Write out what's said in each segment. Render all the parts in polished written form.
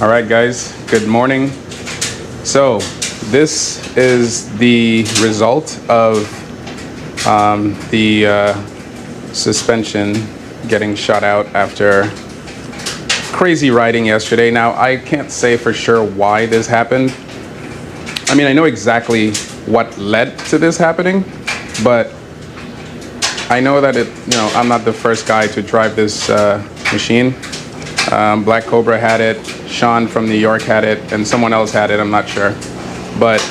All right, guys, good morning. So this is the result of the suspension getting shot out after crazy riding yesterday. Now, I can't say for sure why this happened. I mean, I know exactly what led to this happening, but I know that I'm not the first guy to drive this machine. Black Cobra had it, Sean from New York had it, and someone else had it, I'm not sure. But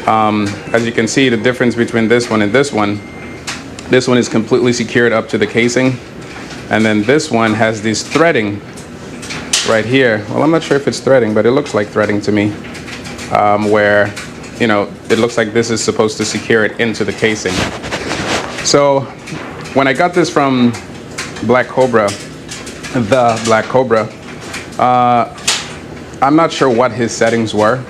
as you can see, the difference between this one and this one is completely secured up to the casing. And then this one has this threading right here. Well, I'm not sure if it's threading, but it looks like threading to me, where, it looks like this is supposed to secure it into the casing. So when I got this from Black Cobra, I'm not sure what his settings were,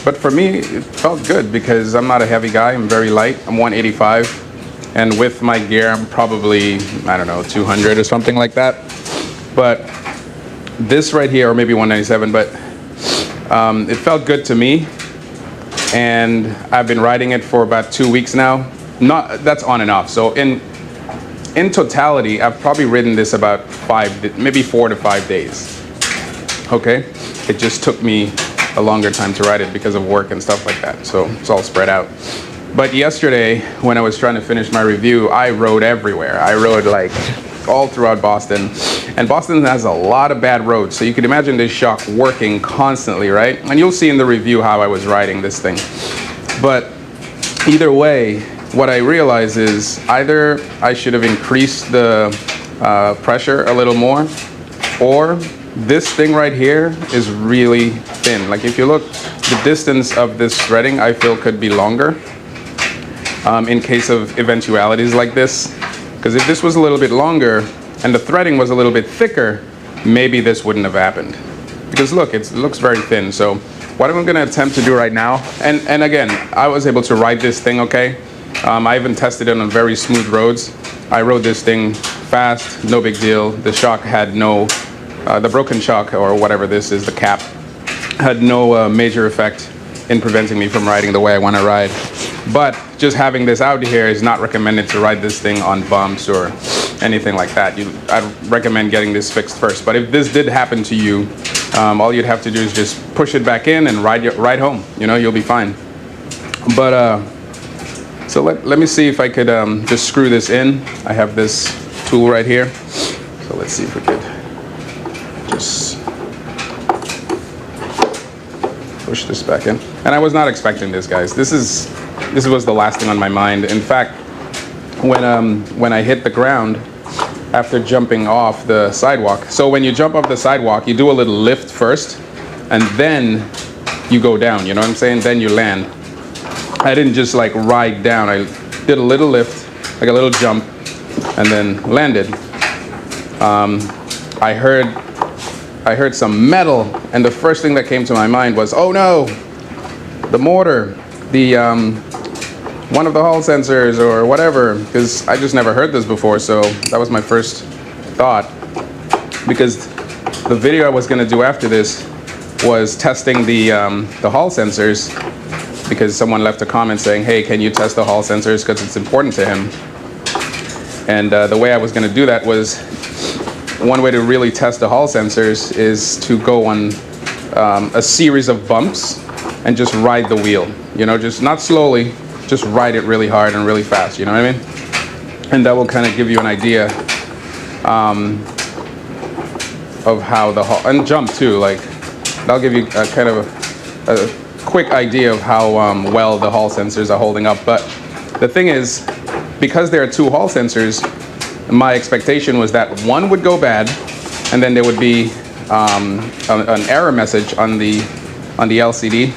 but for me, it felt good because I'm not a heavy guy. I'm very light. I'm 185, and with my gear, I'm probably, I don't know, 200 or something like that. But this right here, or maybe 197, but it felt good to me, and I've been riding it for about 2 weeks now. That's on and off. So in totality, I've probably ridden this about maybe 4 to 5 days. Okay, it just took me a longer time to ride it because of work and stuff like that. So it's all spread out. But yesterday, when I was trying to finish my review, I rode everywhere. I rode like all throughout Boston, and Boston has a lot of bad roads. So you can imagine this shock working constantly, right? And you'll see in the review how I was riding this thing. But either way, what I realize is either I should have increased the pressure a little more, or this thing right here is really thin. Like if you look, the distance of this threading I feel could be longer in case of eventualities like this. Because if this was a little bit longer and the threading was a little bit thicker, maybe this wouldn't have happened. Because look, it looks very thin. So what I'm gonna attempt to do right now, and again, I was able to ride this thing okay. I even tested it on very smooth roads. I rode this thing fast, no big deal. The shock had the broken shock, or whatever this is, the cap, had no major effect in preventing me from riding the way I want to ride. But just having this out here is not recommended to ride this thing on bumps or anything like that. I'd recommend getting this fixed first. But if this did happen to you, all you'd have to do is just push it back in and ride home. You'll be fine. But so let me see if I could just screw this in. I have this tool right here. So let's see if we could just push this back in. And I was not expecting this, guys. This was the last thing on my mind. In fact, when I hit the ground after jumping off the sidewalk. So when you jump off the sidewalk, you do a little lift first, and then you go down. You know what I'm saying? Then you land. I didn't just like ride down. I did a little lift, like a little jump, and then landed. I heard some metal, and the first thing that came to my mind was, oh no, the motor, the one of the Hall sensors or whatever, because I just never heard this before. So that was my first thought, because the video I was going to do after this was testing the Hall sensors, because someone left a comment saying, hey, can you test the Hall sensors because it's important to him. And the way I was going to do that was, one way to really test the Hall sensors is to go on a series of bumps and just ride the wheel. Just not slowly, just ride it really hard and really fast, you know what I mean? And that will kind of give you an idea of how the Hall, and jump too, like that'll give you a kind of a quick idea of how well the Hall sensors are holding up. But the thing is, because there are two Hall sensors, my expectation was that one would go bad, and then there would be an error message on the LCD,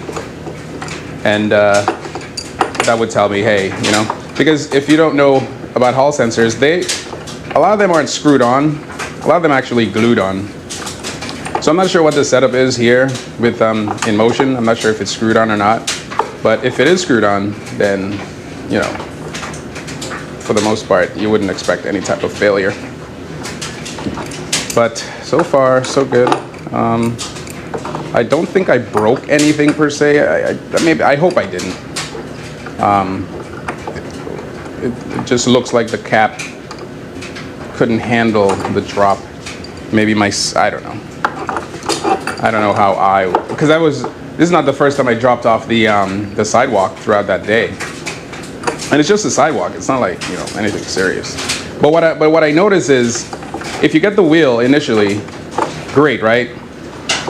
and that would tell me, hey, because if you don't know about Hall sensors, a lot of them aren't screwed on, a lot of them actually glued on. So I'm not sure what the setup is here with Inmotion. I'm not sure if it's screwed on or not, but if it is screwed on, then for the most part, you wouldn't expect any type of failure. But so far, so good. I don't think I broke anything per se. I hope I didn't. It just looks like the cap couldn't handle the drop. Maybe I don't know. I don't know how because this is not the first time I dropped off the sidewalk throughout that day. And it's just a sidewalk. It's not like, you know, anything serious. But what I notice is, if you get the wheel initially, great, right?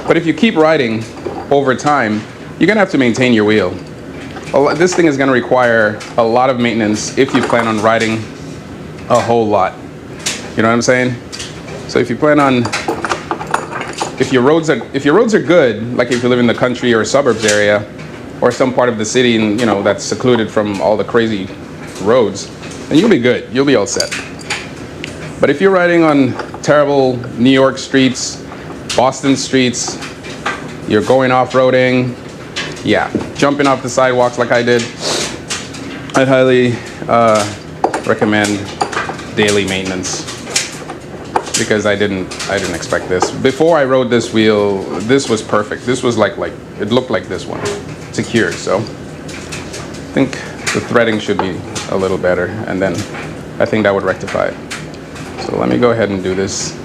But if you keep riding over time, you're gonna have to maintain your wheel. This thing is gonna require a lot of maintenance if you plan on riding a whole lot. You know what I'm saying? So if you plan on, if your roads are good, like if you live in the country or suburbs area, or some part of the city, and you know that's secluded from all the crazy roads, then you'll be good. You'll be all set. But if you're riding on terrible New York streets, Boston streets, you're going off-roading, yeah, jumping off the sidewalks like I did, I'd highly recommend daily maintenance, because I didn't expect this. Before I rode this wheel, this was perfect. This was like it looked like this one, secured. So I think the threading should be a little better, and then I think that would rectify it. So let me go ahead and do this.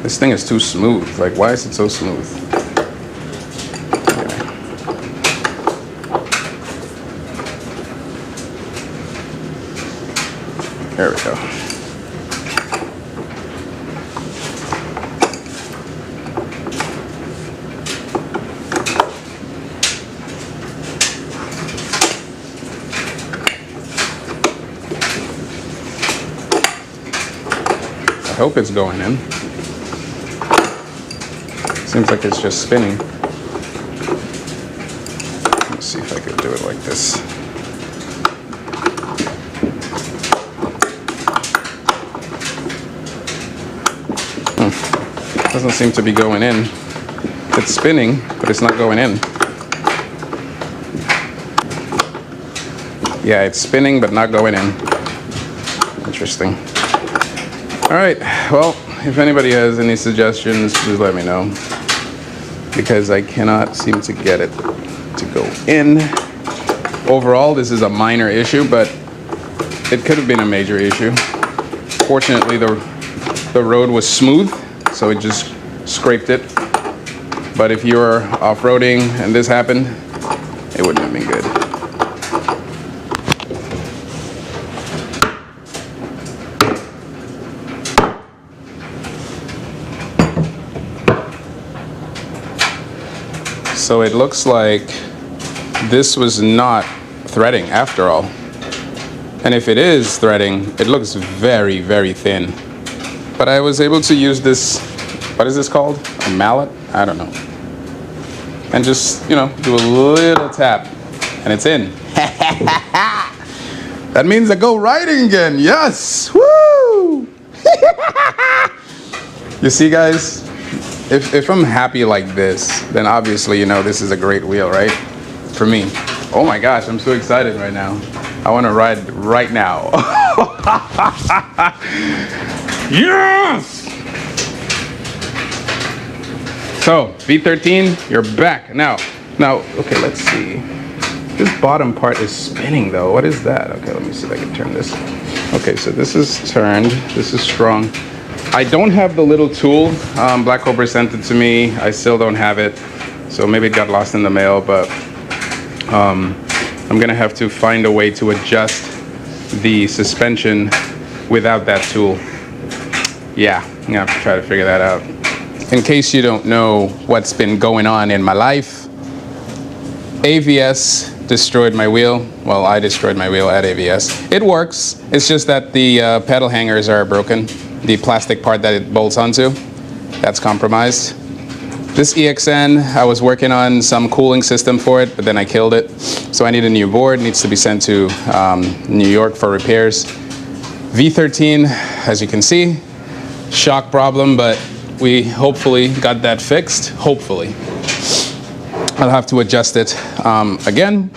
This thing is too smooth. Like, why is it so smooth? Okay. There we go. I hope it's going in. Seems like it's just spinning. Let's see if I can do it like this. Doesn't seem to be going in. It's spinning, but it's not going in. Yeah, it's spinning, but not going in. Interesting. All right, well, if anybody has any suggestions, please let me know, because I cannot seem to get it to go in. Overall, this is a minor issue, but it could have been a major issue. Fortunately, the road was smooth, so it just scraped it. But if you were off-roading and this happened, it wouldn't have been good. So it looks like this was not threading after all. And if it is threading, it looks very, very thin. But I was able to use this, what is this called? A mallet? I don't know. And just, you know, do a little tap, and it's in. That means I go riding again. Yes! Woo! You see, guys? If I'm happy like this, then obviously, you know, this is a great wheel, right? For me. Oh my gosh, I'm so excited right now. I want to ride right now. Yes! So, V13, you're back. Now, okay, let's see. This bottom part is spinning though. What is that? Okay, let me see if I can turn this. Okay, so this is turned. This is strong. I don't have the little tool. Black Cobra sent it to me. I still don't have it. So maybe it got lost in the mail, but I'm gonna have to find a way to adjust the suspension without that tool. Yeah, I'm gonna have to try to figure that out. In case you don't know what's been going on in my life, AVS destroyed my wheel. Well, I destroyed my wheel at AVS. It works. It's just that the pedal hangers are broken. The plastic part that it bolts onto, that's compromised. This EXN, I was working on some cooling system for it, but then I killed it. So I need a new board, needs to be sent to New York for repairs. V13, as you can see, shock problem, but we hopefully got that fixed, hopefully. I'll have to adjust it again,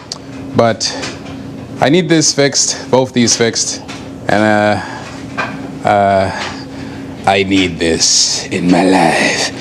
but I need this fixed, both these fixed, and I need this in my life.